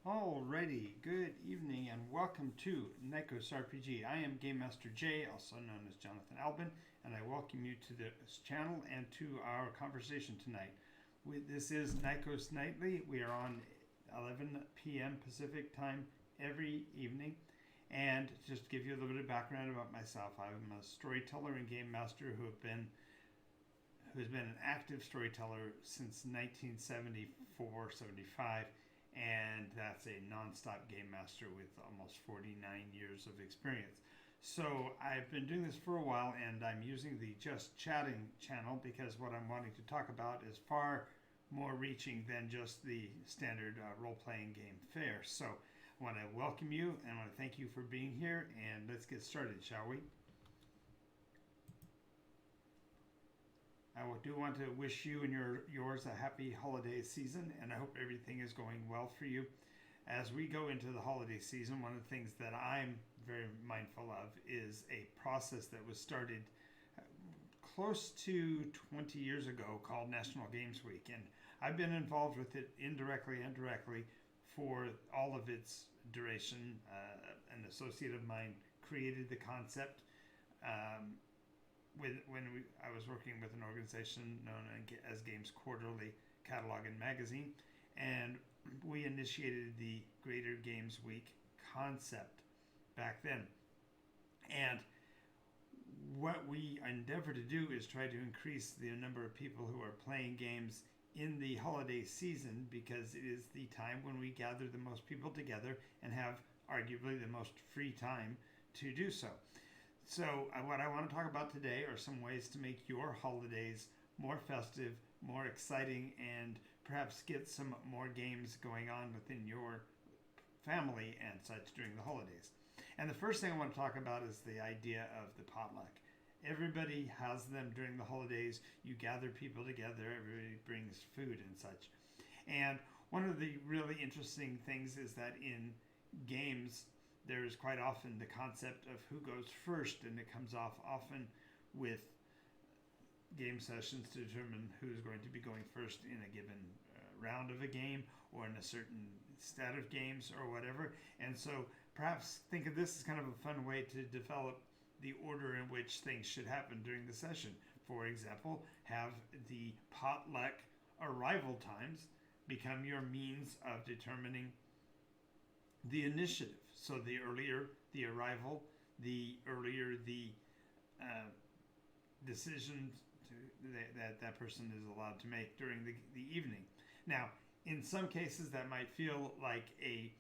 Alrighty, good evening and welcome to NycosRPG. I am Game Master Jay, also known as Jonathan Albin, and I welcome you to this channel and to our conversation tonight. This is Nycos Nightly. We are on 11 p.m. Pacific time every evening. And just to give you a little bit of background about myself, I'm a storyteller and game master who's been an active storyteller since 1974-75, and that's a non-stop game master with almost 49 years of experience. So I've been doing this for a while, and I'm using the Just Chatting channel because what I'm wanting to talk about is far more reaching than just the standard role-playing game fare. So I want to welcome you and I want to thank you for being here, and let's get started, shall we? I do want to wish you and yours a happy holiday season, and I hope everything is going well for you. As we go into the holiday season, one of the things that I'm very mindful of is a process that was started close to 20 years ago called National Games Week, and I've been involved with it indirectly and directly for all of its duration. An associate of mine created the concept. I was working with an organization known as Games Quarterly Catalog and Magazine, and we initiated the Greater Games Week concept back then. And what we endeavor to do is try to increase the number of people who are playing games in the holiday season, because it is the time when we gather the most people together and have arguably the most free time to do so. So what I want to talk about today are some ways to make your holidays more festive, more exciting, and perhaps get some more games going on within your family and such during the holidays. And the first thing I want to talk about is the idea of the potluck. Everybody has them during the holidays. You gather people together, everybody brings food and such. And one of the really interesting things is that in games, there's quite often the concept of who goes first, and it comes off often with game sessions to determine who's going to be going first in a given round of a game or in a certain set of games or whatever. And so perhaps think of this as kind of a fun way to develop the order in which things should happen during the session. For example, have the potluck arrival times become your means of determining the initiative. So the earlier the arrival, the earlier the decision that person is allowed to make during the evening. Now, in some cases, that might feel like a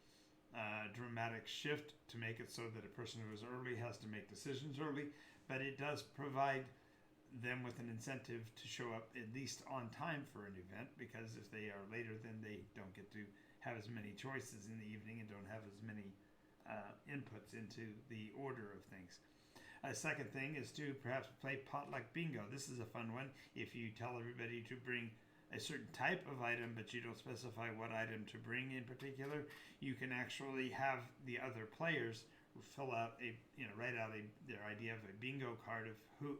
dramatic shift to make it so that a person who is early has to make decisions early, but it does provide them with an incentive to show up at least on time for an event, because if they are later, then they don't get to have as many choices in the evening and don't have as many inputs into the order of things. A second thing is to perhaps play potluck bingo. This is a fun one. If you tell everybody to bring a certain type of item, but you don't specify what item to bring in particular, you can actually have the other players fill out write out their idea of a bingo card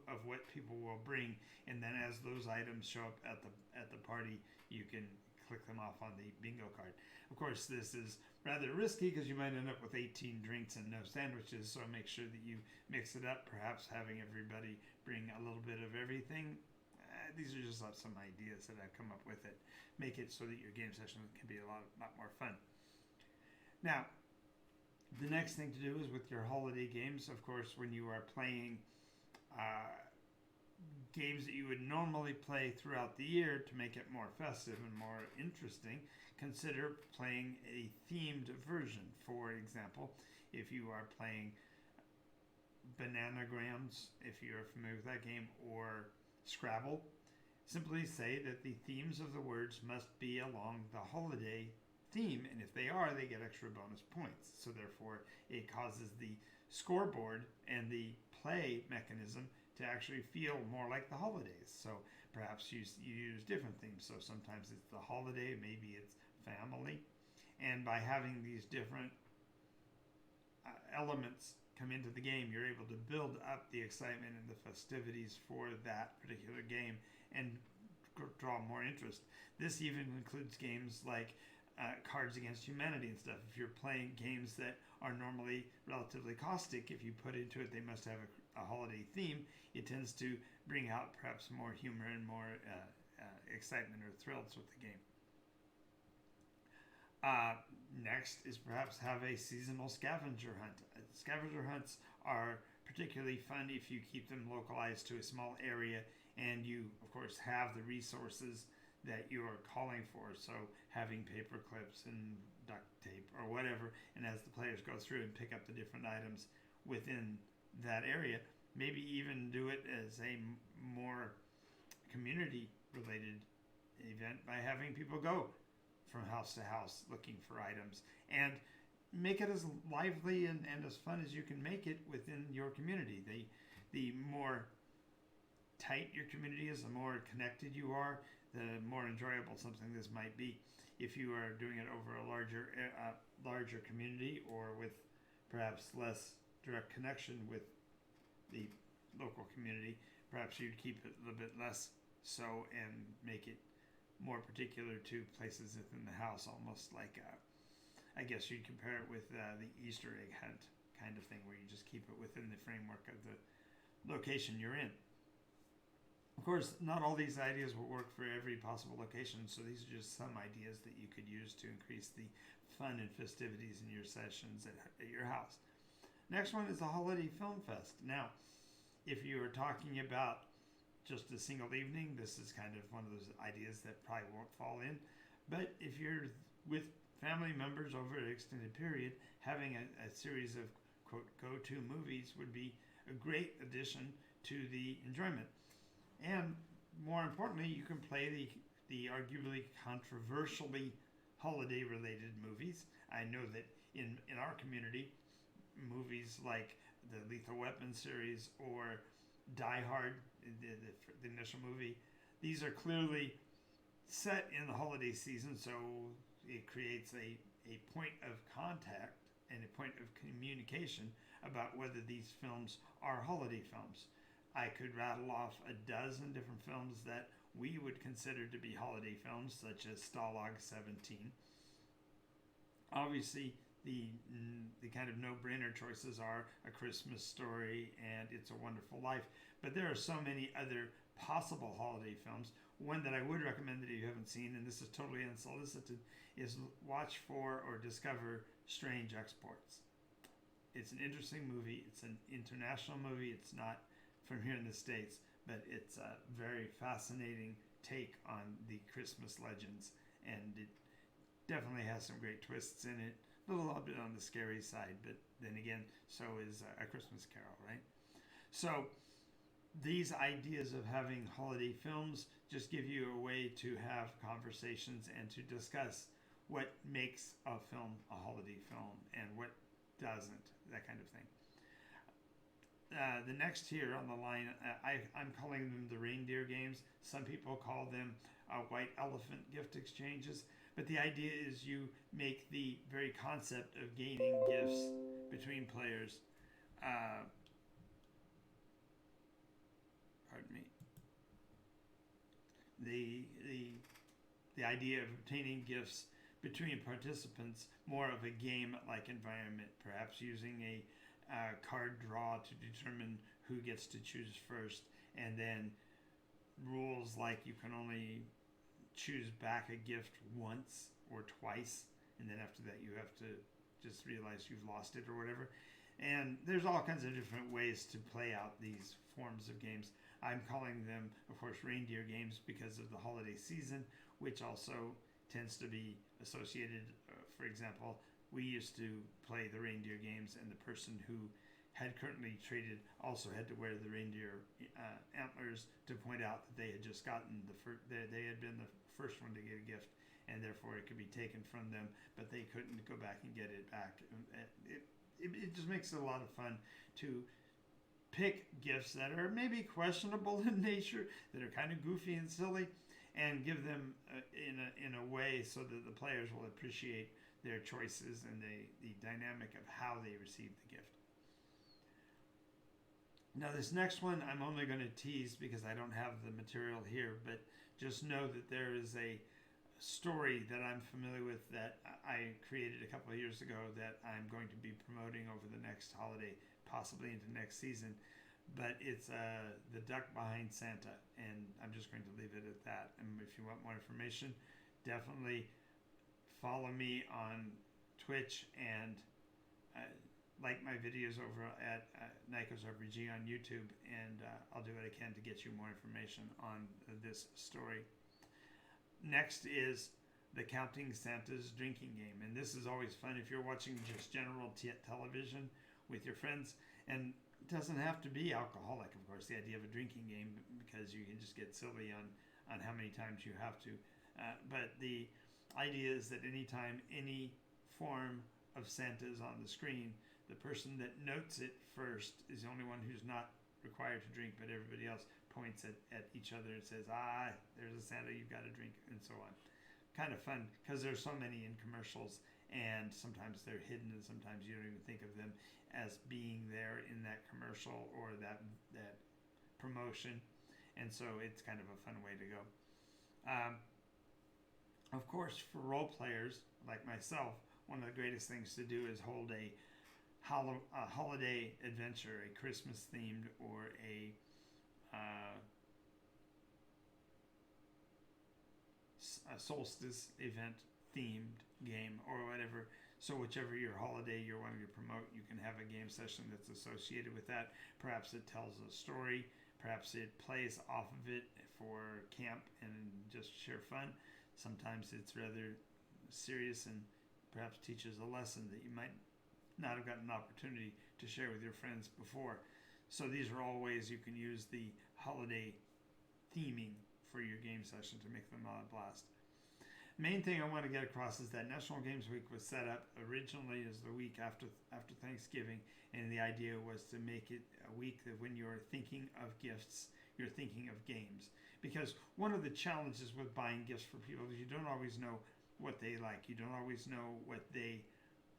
of what people will bring, and then as those items show up at the party, you can click them off on the bingo card. Of course, this is rather risky because you might end up with 18 drinks and no sandwiches, so make sure that you mix it up, perhaps having everybody bring a little bit of everything. These are just some ideas that I've come up with that make it so that your game session can be a lot more fun. Now, the next thing to do is with your holiday games, of course, when you are playing games that you would normally play throughout the year to make it more festive and more interesting, consider playing a themed version. For example, if you are playing Bananagrams, if you're familiar with that game, or Scrabble, simply say that the themes of the words must be along the holiday theme, and if they are, they get extra bonus points. So therefore, it causes the scoreboard and the play mechanism to actually feel more like the holidays. So perhaps you use different themes. So sometimes it's the holiday, maybe it's family, and by having these different elements come into the game, you're able to build up the excitement and the festivities for that particular game and draw more interest. This even includes games like Cards Against Humanity and stuff. If you're playing games that are normally relatively caustic, if you put into it they must have a holiday theme, it tends to bring out perhaps more humor and more excitement or thrills with the game. Next is perhaps have a seasonal scavenger hunt. Scavenger hunts are particularly fun if you keep them localized to a small area and you, of course, have the resources that you are calling for. So having paper clips and duct tape or whatever, and as the players go through and pick up the different items within that area, maybe even do it as a more community related event by having people go from house to house looking for items, and make it as lively and as fun as you can make it within your community. The more tight your community is, the more connected you are, the more enjoyable something this might be. If you are doing it over a larger community or with perhaps less direct connection with the local community, perhaps you'd keep it a little bit less so and make it more particular to places within the house, almost like I guess you'd compare it with the Easter egg hunt kind of thing, where you just keep it within the framework of the location you're in. Of course, not all these ideas will work for every possible location, so these are just some ideas that you could use to increase the fun and festivities in your sessions at your house. Next one is the Holiday Film Fest. Now, if you are talking about just a single evening, this is kind of one of those ideas that probably won't fall in. But if you're with family members over an extended period, having a series of, quote, go-to movies would be a great addition to the enjoyment. And more importantly, you can play the arguably controversially holiday-related movies. I know that in our community, movies like the Lethal Weapon series or Die Hard, the initial movie, these are clearly set in the holiday season, so it creates a point of contact and a point of communication about whether these films are holiday films. I could rattle off a dozen different films that we would consider to be holiday films, such as Stalag 17. Obviously, the kind of no-brainer choices are A Christmas Story and It's a Wonderful Life. But there are so many other possible holiday films. One that I would recommend that you haven't seen, and this is totally unsolicited, is watch for or discover Strange Exports. It's an interesting movie. It's an international movie. It's not from here in the States, but it's a very fascinating take on the Christmas legends, and it definitely has some great twists in it. A little bit on the scary side, but then again, so is A Christmas Carol, right? So these ideas of having holiday films just give you a way to have conversations and to discuss what makes a film a holiday film and what doesn't, that kind of thing. The next here on the line, I'm calling them the reindeer games. Some people call them white elephant gift exchanges. But the idea is you make the very concept of gaining gifts between players, pardon me, the idea of obtaining gifts between participants, more of a game-like environment, perhaps using a card draw to determine who gets to choose first, and then rules like you can only choose back a gift once or twice, and then after that you have to just realize you've lost it or whatever. And there's all kinds of different ways to play out these forms of games. I'm calling them, of course, reindeer games because of the holiday season, which also tends to be associated, for example, we used to play the reindeer games, and the person who had currently traded also had to wear the reindeer antlers to point out that they had just gotten they had been the first one to get a gift, and therefore it could be taken from them, but they couldn't go back and get it back. It just makes it a lot of fun to pick gifts that are maybe questionable in nature, that are kind of goofy and silly, and give them in a way so that the players will appreciate their choices and the dynamic of how they receive the gift. Now this next one I'm only going to tease because I don't have the material here, but just know that there is a story that I'm familiar with that I created a couple of years ago that I'm going to be promoting over the next holiday, possibly into next season. But it's The Duck Behind Santa, and I'm just going to leave it at that. And if you want more information, definitely follow me on Twitch and like my videos over at NycosRPG on YouTube, and I'll do what I can to get you more information on this story. Next is the Counting Santa's drinking game, and this is always fun if you're watching just general television with your friends, and it doesn't have to be alcoholic, of course, the idea of a drinking game, because you can just get silly on how many times you have to. But the idea is that anytime any form of Santa is on the screen, the person that notes it first is the only one who's not required to drink, but everybody else points at each other and says, there's a Santa, you've got to drink, and so on. Kind of fun, because there's so many in commercials, and sometimes they're hidden, and sometimes you don't even think of them as being there in that commercial or that promotion, and so it's kind of a fun way to go. Of course, for role players like myself, one of the greatest things to do is hold a holiday adventure, a Christmas themed or a solstice event themed game or whatever. So whichever your holiday you're wanting to promote, you can have a game session that's associated with that. Perhaps it tells a story, perhaps it plays off of it for camp and just sheer fun. Sometimes it's rather serious and perhaps teaches a lesson that you might not have gotten an opportunity to share with your friends before. So these are all ways you can use the holiday theming for your game session to make them a blast. Main thing I want to get across is that National Games Week was set up originally as the week after Thanksgiving, and the idea was to make it a week that when you're thinking of gifts, you're thinking of games. Because one of the challenges with buying gifts for people is you don't always know what they like. You don't always know what they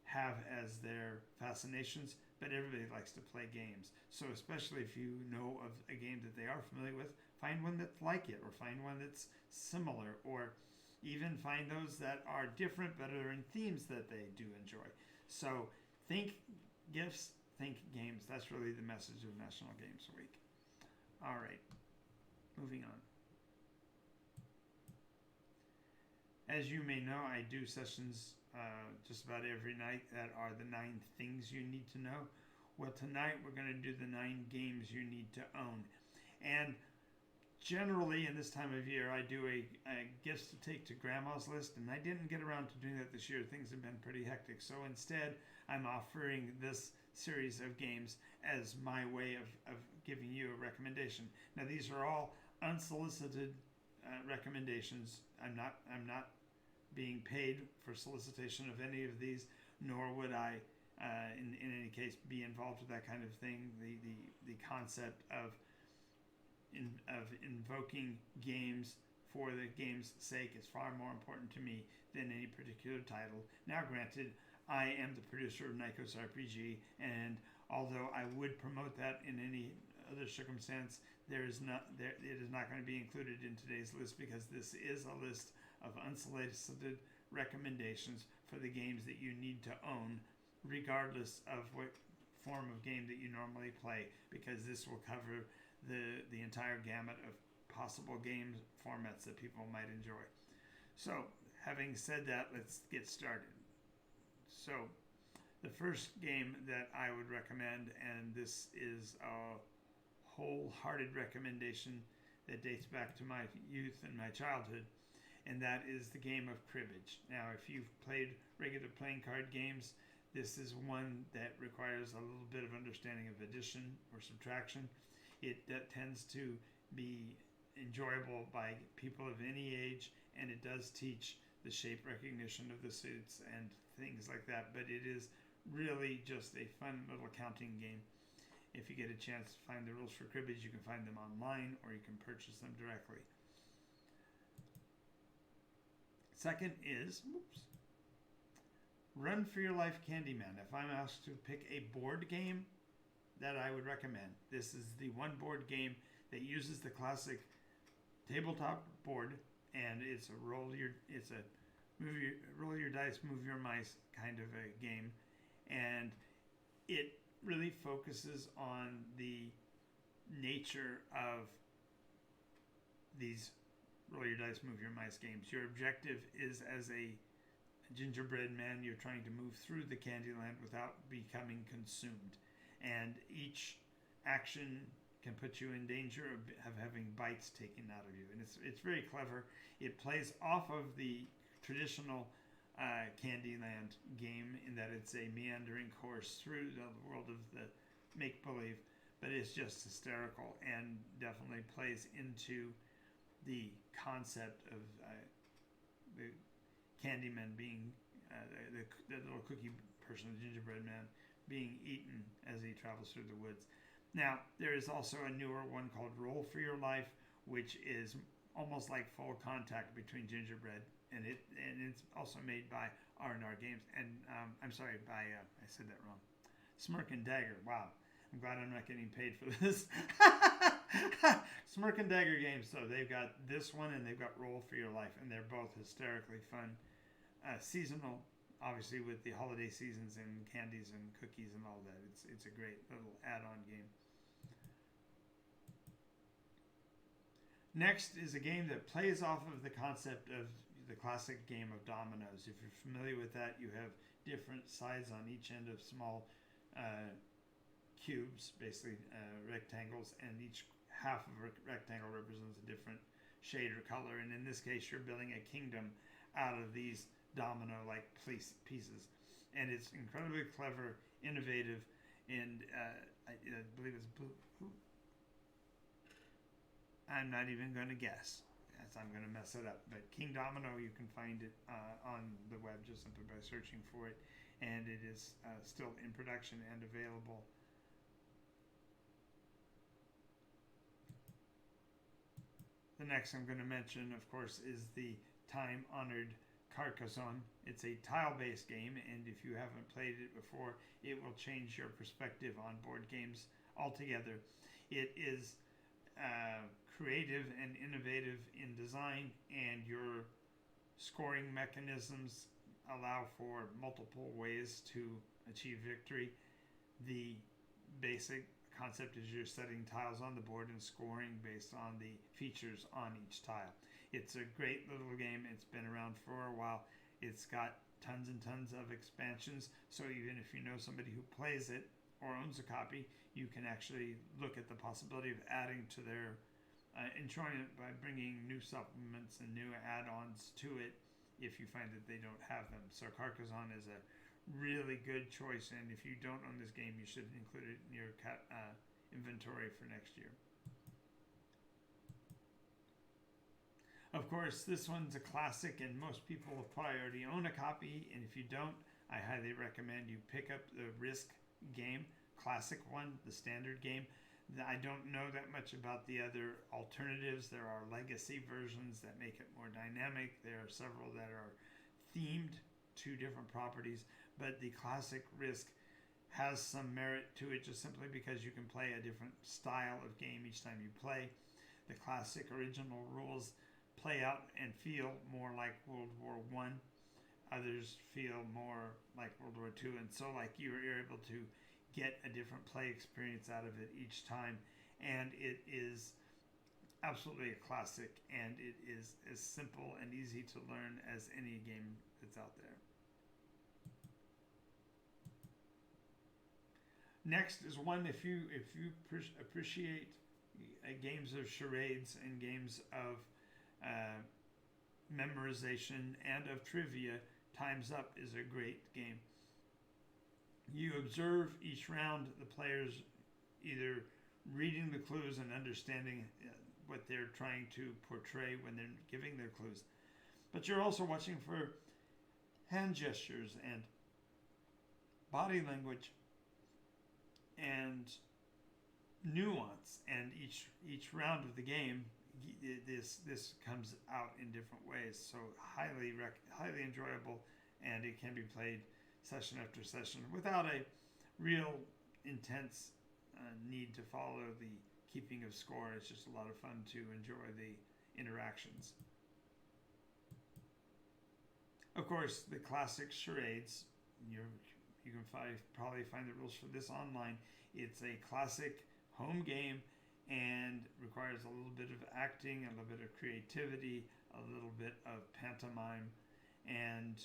have as their fascinations, but everybody likes to play games. So especially if you know of a game that they are familiar with, find one that's like it, or find one that's similar, or even find those that are different but are in themes that they do enjoy. So think gifts, think games. That's really the message of National Games Week. All right, moving on. As you may know, I do sessions just about every night that are the 9 things you need to know. Well, tonight we're going to do the 9 games you need to own. And generally, in this time of year, I do a gifts to take to grandma's list, and I didn't get around to doing that this year. Things have been pretty hectic. So instead, I'm offering this series of games as my way of giving you a recommendation. Now, these are all unsolicited recommendations. I'm not being paid for solicitation of any of these, nor would I, in any case, be involved with that kind of thing. The concept of invoking games for the game's sake is far more important to me than any particular title. Now, granted, I am the producer of NycosRPG, and although I would promote that in any other circumstance, it is not going to be included in today's list, because this is a list of unsolicited recommendations for the games that you need to own, regardless of what form of game that you normally play, because this will cover the entire gamut of possible game formats that people might enjoy. So, having said that, let's get started. So, the first game that I would recommend, and this is a wholehearted recommendation that dates back to my youth and my childhood, and that is the game of cribbage. Now, if you've played regular playing card games, this is one that requires a little bit of understanding of addition or subtraction. It tends to be enjoyable by people of any age, and it does teach the shape recognition of the suits and things like that, but it is really just a fun little counting game. If you get a chance to find the rules for cribbage, you can find them online or you can purchase them directly. Second is Run for Your Life Candyman. If I'm asked to pick a board game that I would recommend, this is the one board game that uses the classic tabletop board and it's a roll your dice, move your mice kind of a game, and it really focuses on the nature of these roll your dice, move your mice games. Your objective is, as a gingerbread man, you're trying to move through the Candyland without becoming consumed, and each action can put you in danger of having bites taken out of you, and it's very clever. It plays off of the traditional Candyland game in that it's a meandering course through the world of the make-believe, but it's just hysterical and definitely plays into the concept of the Candyman being the little cookie person, the gingerbread man, being eaten as he travels through the woods. Now, there is also a newer one called Roll for Your Life, which is almost like full contact between gingerbread, and it's also made by R&R Games, and I'm sorry, by I said that wrong, Smirk and Dagger. Wow, I'm glad I'm not getting paid for this. Smirk and Dagger Games. So they've got this one and they've got Roll for Your Life, and they're both hysterically fun, seasonal. Obviously, with the holiday seasons and candies and cookies and all that, it's a great little add-on game. Next is a game that plays off of the concept of the classic game of dominoes. If you're familiar with that, you have different sides on each end of small cubes, basically rectangles, and each half of a rectangle represents a different shade or color. And in this case, you're building a kingdom out of these domino-like pieces. And it's incredibly clever, innovative, and I believe it's blue. I'm not even going to guess, as I'm going to mess it up. But King Domino, you can find it on the web just simply by searching for it. And it is still in production and available. The next I'm going to mention, of course, is the time-honored Carcassonne. It's a tile-based game, and if you haven't played it before, it will change your perspective on board games altogether. It is creative and innovative in design, and your scoring mechanisms allow for multiple ways to achieve victory. The basic concept is you're setting tiles on the board and scoring based on the features on each tile. It's a great little game. It's been around for a while. It's got tons and tons of expansions, so even if you know somebody who plays it or owns a copy, you can actually look at the possibility of adding to their enjoyment by bringing new supplements and new add-ons to it if you find that they don't have them. So Carcassonne is a really good choice, and if you don't own this game, you should include it in your inventory for next year. Of course, this one's a classic, and most people will probably already own a copy, and if you don't, I highly recommend you pick up the Risk game, classic one, the standard game. I don't know that much about the other alternatives. There are legacy versions that make it more dynamic. There are several that are themed to different properties, but the classic Risk has some merit to it just simply because you can play a different style of game each time you play. The classic original rules play out and feel more like World War I. Others feel more like World War II, and so like you're able to get a different play experience out of it each time, and it is absolutely a classic, and it is as simple and easy to learn as any game that's out there. Next is one, if you appreciate games of charades and games of memorization and of trivia, Time's Up is a great game. You observe each round the players either reading the clues and understanding what they're trying to portray when they're giving their clues. But you're also watching for hand gestures and body language and nuance. And each round of the game, this comes out in different ways. So highly enjoyable, and it can be played session after session without a real intense need to follow the keeping of score. It's just a lot of fun to enjoy the interactions. Of course, the classic charades, you can probably find the rules for this online. It's a classic home game and requires a little bit of acting, a little bit of creativity, a little bit of pantomime, and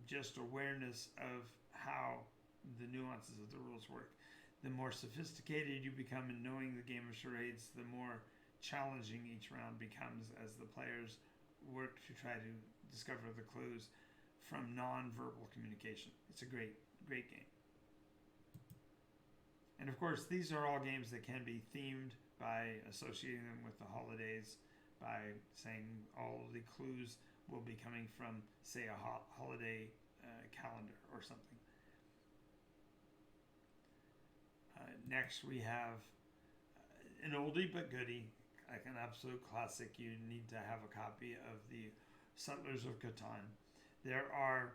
just awareness of how the nuances of the rules work. The more sophisticated you become in knowing the game of charades, the more challenging each round becomes as the players work to try to discover the clues from non-verbal communication. It's a great game. And of course, these are all games that can be themed by associating them with the holidays, by saying all of the clues will be coming from, say, a holiday calendar or something. Next, we have an oldie but goodie, like an absolute classic. You need to have a copy of the Settlers of Catan. There are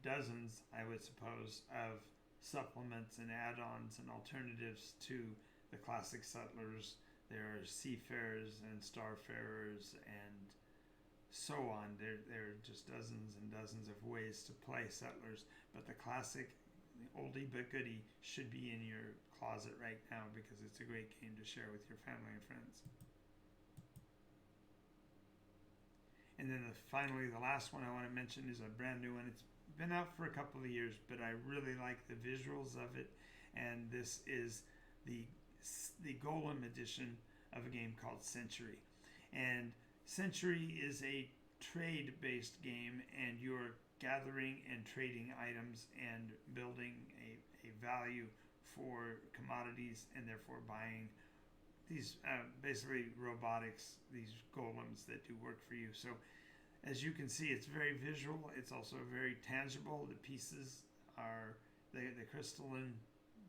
dozens, I would suppose, of supplements and add-ons and alternatives to the classic Settlers. There are seafarers and starfarers and so on. There are just dozens and dozens of ways to play Settlers, but the classic, the oldie but goodie, should be in your closet right now because it's a great game to share with your family and friends. And then finally, the last one I want to mention is a brand new one. It's been out for a couple of years, but I really like the visuals of it. And this is the Golem edition of a game called Century. And Century is a trade-based game, and you're gathering and trading items and building a value for commodities, and therefore buying these basically robotics, these golems that do work for you. So as you can see, it's very visual. It's also very tangible. The pieces are the crystalline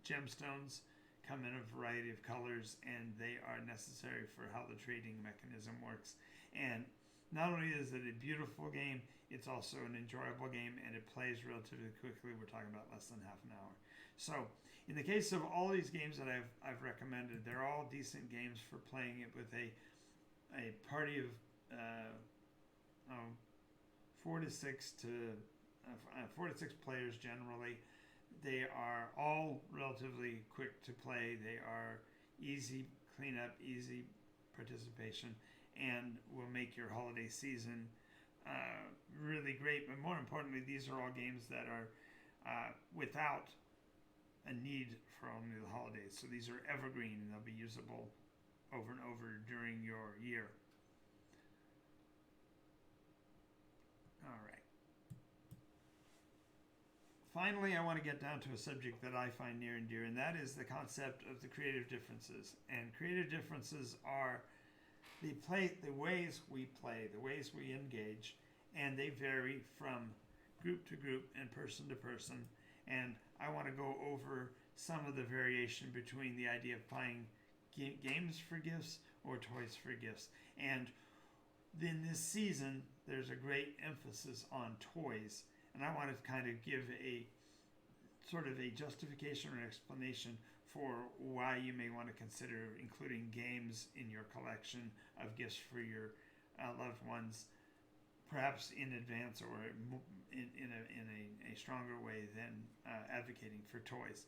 gemstones come in a variety of colors, and they are necessary for how the trading mechanism works. And not only is it a beautiful game, it's also an enjoyable game, and it plays relatively quickly. We're talking about less than half an hour. So in the case of all these games that I've recommended, they're all decent games for playing it with a party of 4 to 6 players generally. They are all relatively quick to play. They are easy cleanup, easy participation, and will make your holiday season really great. But more importantly, these are all games that are without a need for only the holidays. So these are evergreen, and they'll be usable over and over during your year. All right. Finally, I want to get down to a subject that I find near and dear, and that is the concept of the creative differences. And creative differences are the ways we play, the ways we engage, and they vary from group to group and person to person. And I want to go over some of the variation between the idea of buying games for gifts or toys for gifts. And in this season, there's a great emphasis on toys. And I want to kind of give a sort of a justification or explanation for why you may want to consider including games in your collection of gifts for your loved ones, perhaps in advance or in a stronger way than advocating for toys.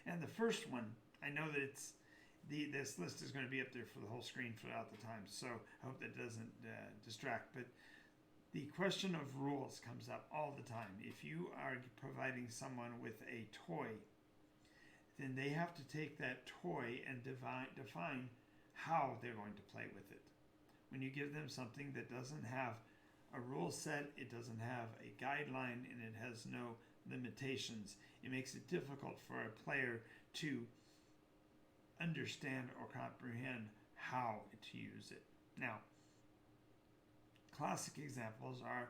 And the first one, I know that this list is going to be up there for the whole screen throughout the time, so I hope that doesn't distract. But the question of rules comes up all the time. If you are providing someone with a toy, then they have to take that toy and define how they're going to play with it. When you give them something that doesn't have a rule set, it doesn't have a guideline, and it has no limitations, it makes it difficult for a player to understand or comprehend how to use it. Now, classic examples are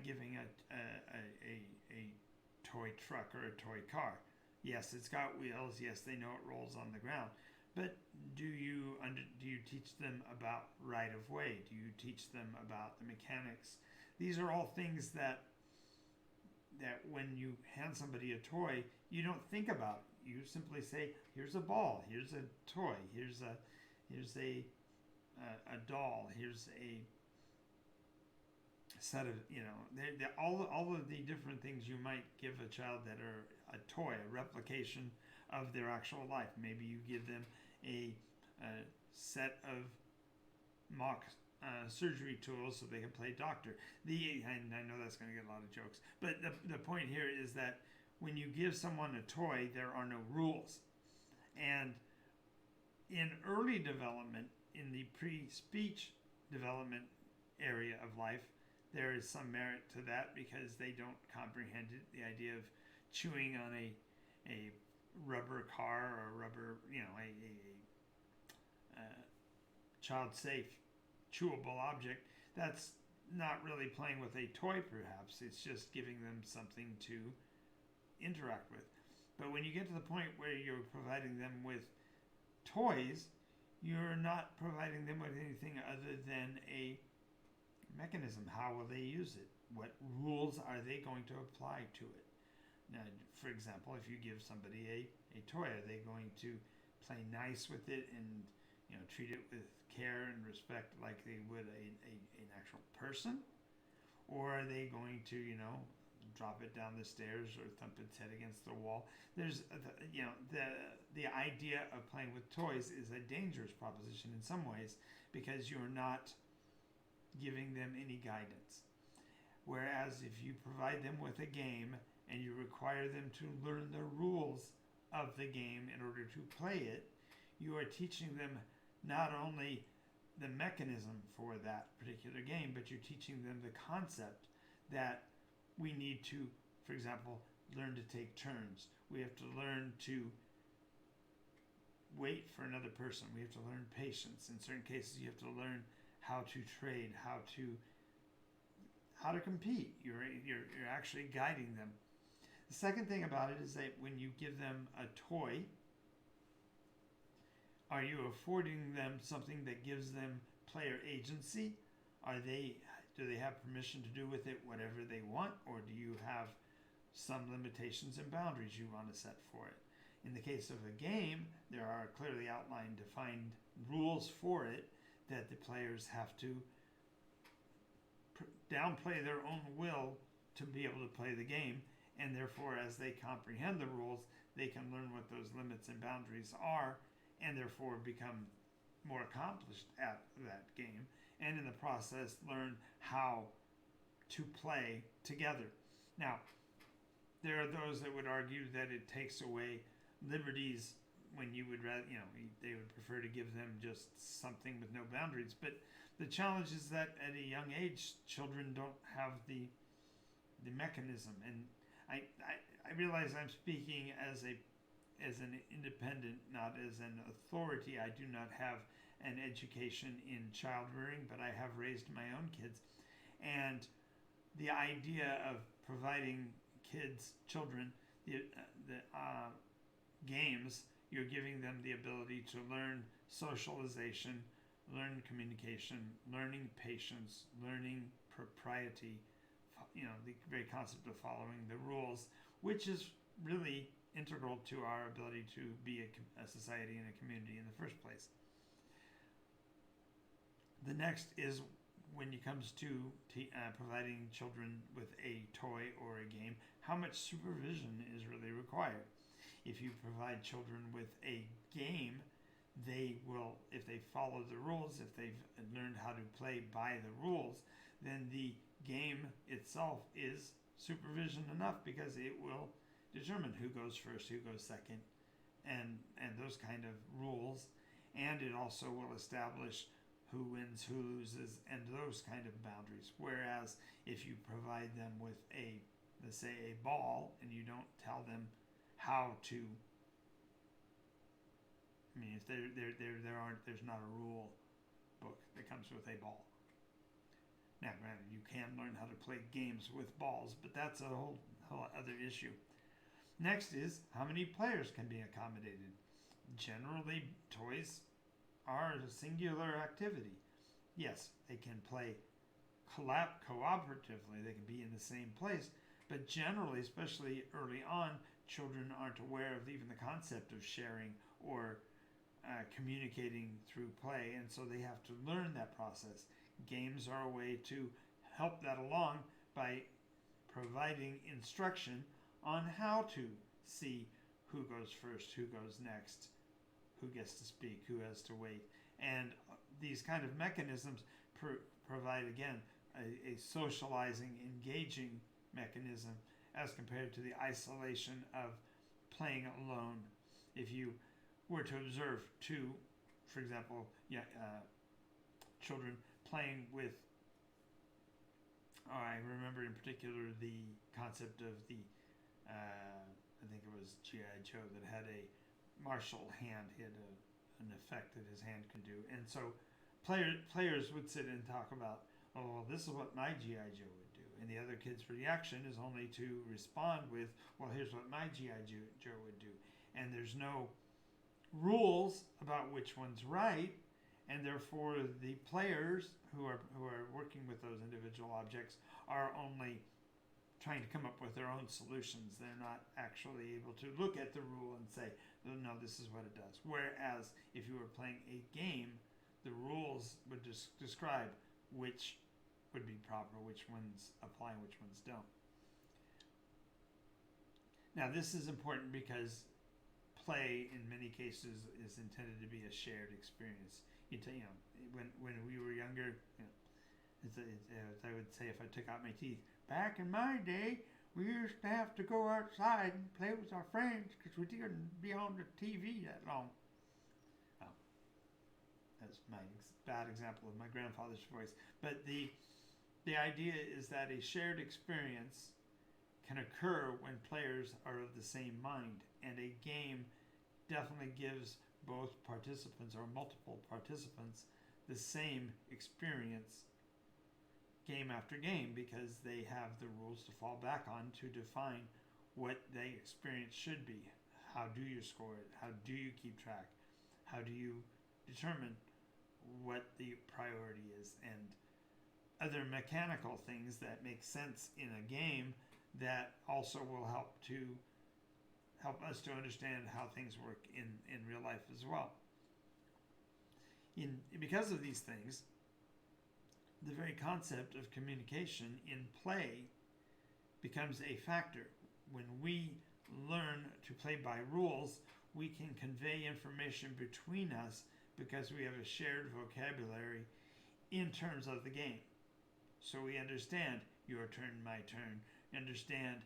giving a toy truck or a toy car. Yes, it's got wheels. Yes, they know it rolls on the ground. But do you teach them about right of way? Do you teach them about the mechanics? These are all things that when you hand somebody a toy, you don't think about. You simply say, "Here's a ball. Here's a toy. Here's a doll. Here's a set of, all of the different things you might give a child that are a toy, a replication of their actual life. Maybe you give them a set of mock surgery tools so they can play doctor. And I know that's going to get a lot of jokes, but the point here is that when you give someone a toy, there are no rules. And in early development, in the pre-speech development area of life, there is some merit to that because they don't comprehend it. The idea of chewing on a rubber car or rubber, a child-safe chewable object, that's not really playing with a toy perhaps. It's just giving them something to interact with. But when you get to the point where you're providing them with toys, you're not providing them with anything other than a mechanism. How will they use it? What rules are they going to apply to it? Now, for example, if you give somebody a toy, are they going to play nice with it and treat it with care and respect like they would an actual person? Or are they going to, drop it down the stairs or thump its head against the wall? There's, the idea of playing with toys is a dangerous proposition in some ways because you're not giving them any guidance. Whereas if you provide them with a game and you require them to learn the rules of the game in order to play it, you are teaching them not only the mechanism for that particular game, but you're teaching them the concept that we need to, for example, learn to take turns. We have to learn to wait for another person. We have to learn patience. In certain cases, you have to learn how to trade, how to compete. You're actually guiding them. The second thing about it is that when you give them a toy, are you affording them something that gives them player agency? Do they have permission to do with it whatever they want, or do you have some limitations and boundaries you want to set for it? In the case of a game, there are clearly outlined, defined rules for it that the players have to downplay their own will to be able to play the game, and therefore as they comprehend the rules, they can learn what those limits and boundaries are, and therefore become more accomplished at that game, and in the process learn how to play together. Now, there are those that would argue that it takes away liberties when you would rather, they would prefer to give them just something with no boundaries. But the challenge is that at a young age, children don't have the mechanism. And I realize I'm speaking as an independent, not as an authority. I do not have an education in child rearing, but I have raised my own kids. And the idea of providing children, the games, you're giving them the ability to learn socialization, learn communication, learning patience, learning propriety, the very concept of following the rules, which is really integral to our ability to be a society and a community in the first place. The next is when it comes to providing children with a toy or a game, how much supervision is really required. If you provide children with a game, they will, if they follow the rules, if they've learned how to play by the rules, then the game itself is supervision enough because it will determine who goes first, who goes second, and those kind of rules. And it also will establish who wins, who loses, and those kind of boundaries. Whereas if you provide them with let's say a ball, and you don't tell them how to, if there's not a rule book that comes with a ball. Now, granted, you can learn how to play games with balls, but that's a whole other issue. Next is how many players can be accommodated. Generally, toys are a singular activity. Yes, they can play cooperatively, they can be in the same place, but generally, especially early on, children aren't aware of even the concept of sharing or communicating through play, and so they have to learn that process. Games are a way to help that along by providing instruction on how to see who goes first, who goes next, who gets to speak, who has to wait. And these kind of mechanisms provide, again, a socializing, engaging mechanism as compared to the isolation of playing alone. If you were to observe two, for example, children playing with, I remember in particular the concept of the, I think it was G.I. Joe that had a martial hand. He had an effect that his hand could do. And so players would sit and talk about, oh, well, this is what my G.I. Joe would do. And the other kid's reaction is only to respond with, well, here's what my G.I. Joe would do. And there's no rules about which one's right, and therefore the players who are working with those individual objects are only trying to come up with their own solutions. They're not actually able to look at the rule and say, no, this is what it does. Whereas if you were playing a game, the rules would describe which would be proper, which ones apply and which ones don't. Now, this is important because play in many cases is intended to be a shared experience. When we were younger, as I would say if I took out my teeth, back in my day, we used to have to go outside and play with our friends because we didn't be on the TV that long. Oh, that's my bad example of my grandfather's voice. But the idea is that a shared experience can occur when players are of the same mind, and a game definitely gives both participants or multiple participants the same experience game after game, because they have the rules to fall back on to define what the experience should be. How do you score it? How do you keep track? How do you determine what the priority is? And other mechanical things that make sense in a game that also will help us to understand how things work in real life as well. Because of these things, the very concept of communication in play becomes a factor. When we learn to play by rules, we can convey information between us because we have a shared vocabulary in terms of the game. So we understand your turn, my turn. We understand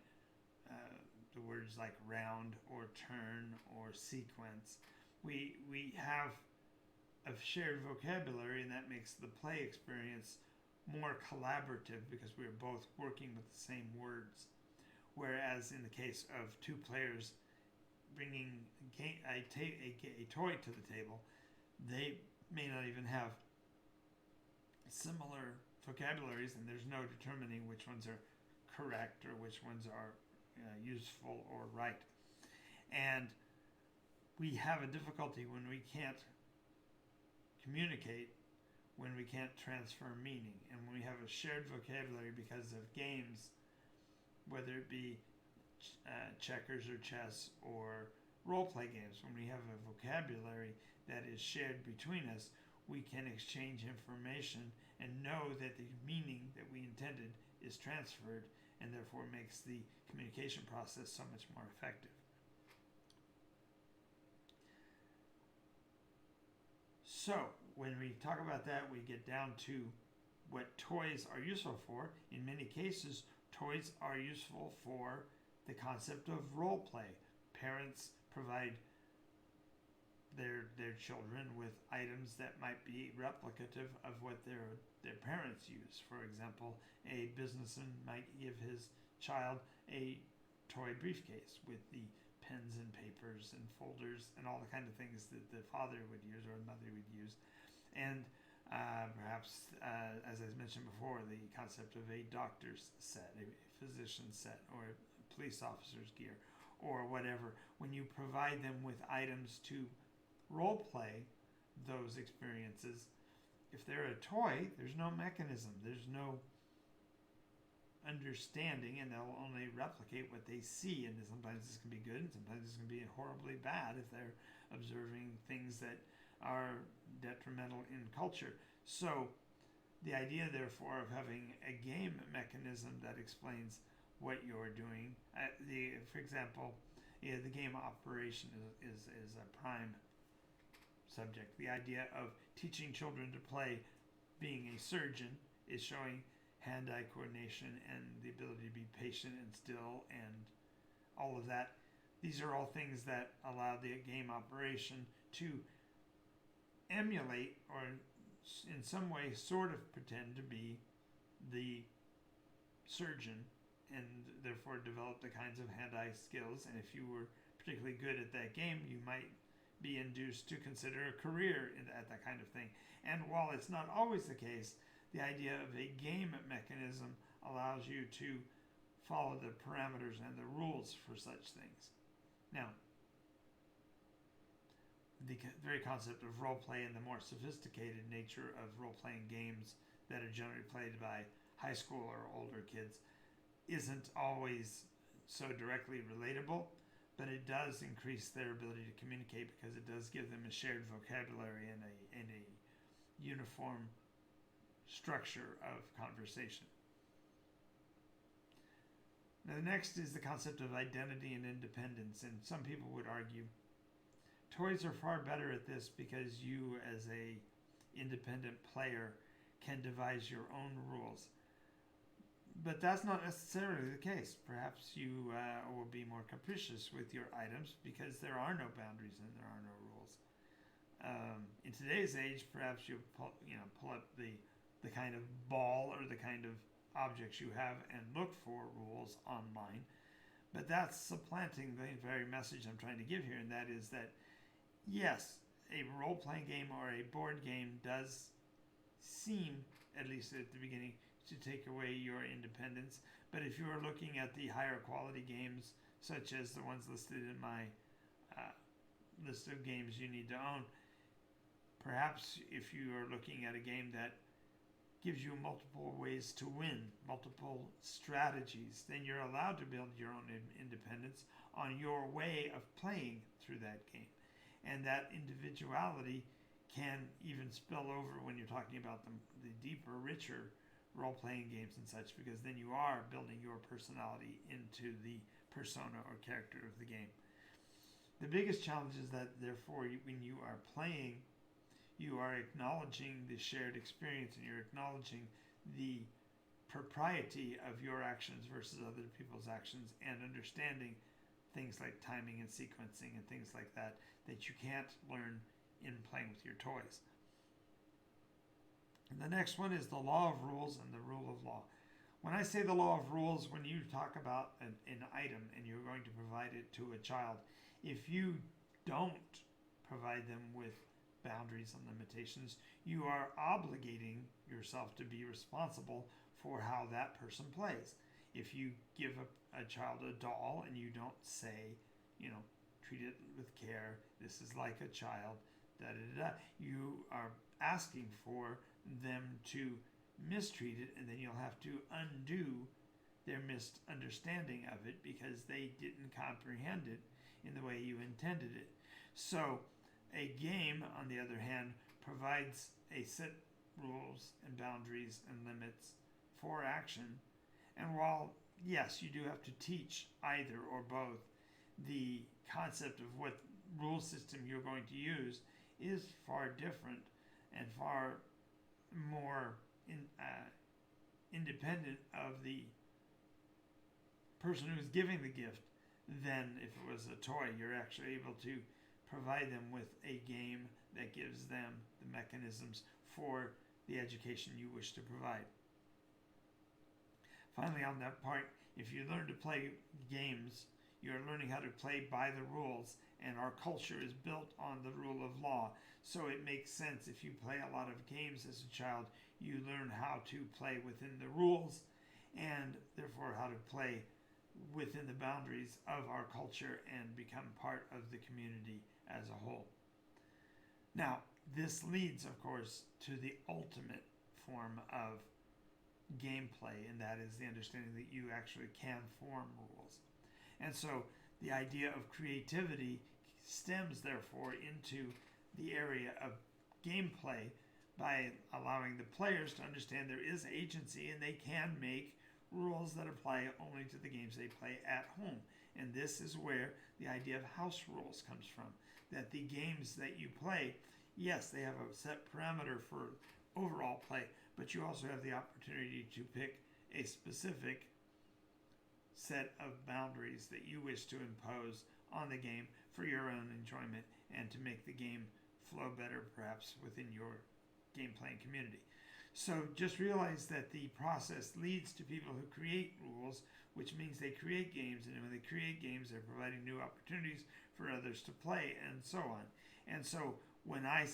the words like round or turn or sequence. We have a shared vocabulary, and that makes the play experience more collaborative because we are both working with the same words. Whereas in the case of two players bringing a toy to the table, they may not even have similar vocabularies, and there's no determining which ones are correct or which ones are useful or right. And we have a difficulty when we can't communicate, when we can't transfer meaning. And when we have a shared vocabulary because of games, whether it be checkers or chess or role-play games, when we have a vocabulary that is shared between us, we can exchange information and know that the meaning that we intended is transferred, and therefore makes the communication process so much more effective. So when we talk about that, we get down to what toys are useful for. In many cases, toys are useful for the concept of role play. Parents provide their children with items that might be replicative of what their parents use. For example, a businessman might give his child a toy briefcase with the pens and papers and folders and all the kind of things that the father would use or the mother would use. And perhaps, as I mentioned before, the concept of a doctor's set, a physician's set, or a police officer's gear, or whatever. When you provide them with items to role play those experiences, if they're a toy, there's no mechanism, there's no understanding, and they'll only replicate what they see. And sometimes this can be good, and sometimes this can be horribly bad if they're observing things that are detrimental in culture. So The idea, therefore, of having a game mechanism that explains what you're doing, for example, the game operation is a prime subject. The idea of teaching children to play being a surgeon is showing hand-eye coordination and the ability to be patient and still and all of that. These are all things that allow the game operation to emulate or in some way sort of pretend to be the surgeon and therefore develop the kinds of hand-eye skills. And if you were particularly good at that game, you might be induced to consider a career at that kind of thing. And while it's not always the case, the idea of a game mechanism allows you to follow the parameters and the rules for such things. Now, the very concept of role play and the more sophisticated nature of role-playing games that are generally played by high school or older kids isn't always so directly relatable, but it does increase their ability to communicate because it does give them a shared vocabulary and a uniform structure of conversation. Now, the next is the concept of identity and independence, and some people would argue toys are far better at this because you, as a independent player, can devise your own rules. But that's not necessarily the case. Perhaps you will be more capricious with your items because there are no boundaries and there are no rules. In today's age, perhaps you pull up the kind of ball or the kind of objects you have and look for rules online. But that's supplanting the very message I'm trying to give here, and that is that, yes, a role-playing game or a board game does seem, at least at the beginning, to take away your independence. But if you are looking at the higher quality games, such as the ones listed in my list of games you need to own, perhaps if you are looking at a game that gives you multiple ways to win, multiple strategies, then you're allowed to build your own independence on your way of playing through that game. And that individuality can even spill over when you're talking about the deeper, richer role-playing games and such, because then you are building your personality into the persona or character of the game. The biggest challenge is that, therefore, when you are playing, you are acknowledging the shared experience and you're acknowledging the propriety of your actions versus other people's actions and understanding things like timing and sequencing and things like that you can't learn in playing with your toys. And the next one is the law of rules and the rule of law. When I say the law of rules, when you talk about an item and you're going to provide it to a child, if you don't provide them with boundaries and limitations, you are obligating yourself to be responsible for how that person plays. If you give a child a doll and you don't say, treat it with care, this is like a child, you are asking for them to mistreat it, and then you'll have to undo their misunderstanding of it because they didn't comprehend it in the way you intended it. So a game, on the other hand, provides a set rules and boundaries and limits for action. And while, yes, you do have to teach either or both, the concept of what rule system you're going to use is far different and far more independent of the person who's giving the gift than if it was a toy. You're actually able to provide them with a game that gives them the mechanisms for the education you wish to provide. Finally, on that part, if you learn to play games, you're learning how to play by the rules, and our culture is built on the rule of law. So it makes sense if you play a lot of games as a child, you learn how to play within the rules and therefore how to play within the boundaries of our culture and become part of the community as a whole. Now, this leads, of course, to the ultimate form of gameplay, and that is the understanding that you actually can form rules. And so the idea of creativity stems, therefore, into the area of gameplay, by allowing the players to understand there is agency and they can make rules that apply only to the games they play at home. And this is where the idea of house rules comes from. That the games that you play, yes, they have a set parameter for overall play, but you also have the opportunity to pick a specific set of boundaries that you wish to impose on the game for your own enjoyment and to make the game flow better perhaps within your game playing community. So just realize that the process leads to people who create rules, which means they create games, and when they create games, they're providing new opportunities for others to play, and so on. And so when I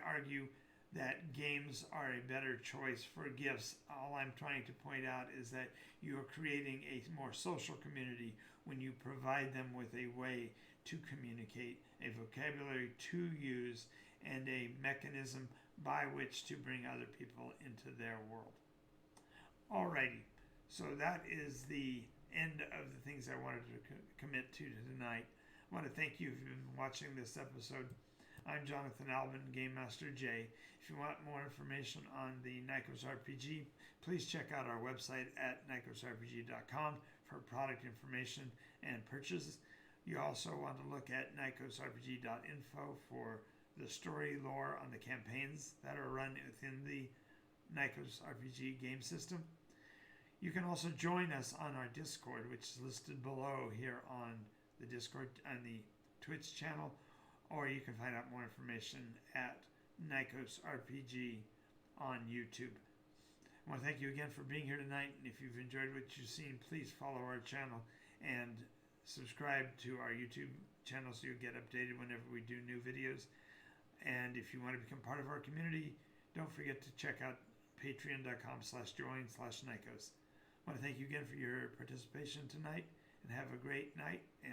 argue that games are a better choice for gifts, all I'm trying to point out is that you are creating a more social community when you provide them with a way to communicate, a vocabulary to use, and a mechanism by which to bring other people into their world. Alrighty, so that is the end of the things I wanted to commit to tonight. I want to thank you if you've been watching this episode. I'm Jonathan Albin, Game Master J. If you want more information on the Nycos RPG, please check out our website at NycosRPG.com for product information and purchases. You also want to look at NycosRPG.info for the story lore on the campaigns that are run within the Nycos RPG game system. You can also join us on our Discord, which is listed below here on the Discord and the Twitch channel, or you can find out more information at Nycos RPG on YouTube. I want to thank you again for being here tonight, and if you've enjoyed what you've seen, please follow our channel and subscribe to our YouTube channel so you get updated whenever we do new videos. And if you want to become part of our community, don't forget to check out patreon.com/join/Nycos. I want to thank you again for your participation tonight, and have a great night. And